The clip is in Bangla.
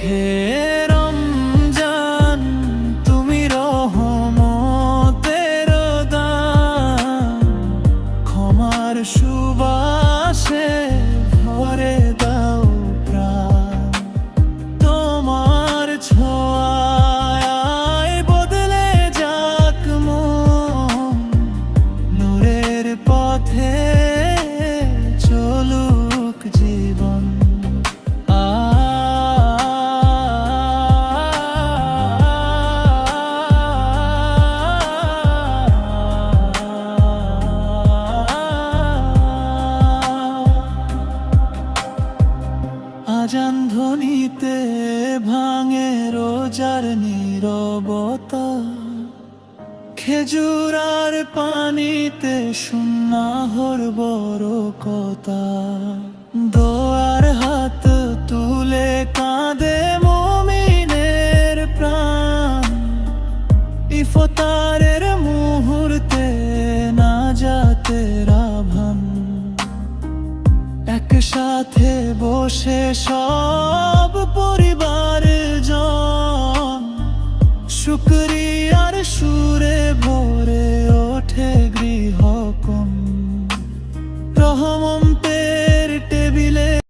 হে রমজান, তুমি রহমতের দান, ক্ষমার সুবাসে ভরে দাও প্রাণ। তোমার ছোঁয়ায় বদলে যাক মন, নূরের পথে চলুক জীবন। আজান ধ্বনিতে ভাঙে রোজার নীরবতা, খেজুর আর পানিতে সুন্নাহর বরকতা। দোয়ার হাত তুলে কাঁদে মুমিনের প্রাণ, ইফতারের মুহূর্তে নাজাতের আভান। একসাথে বসে সব পরিবার জন, শুকরিয়ার সুরে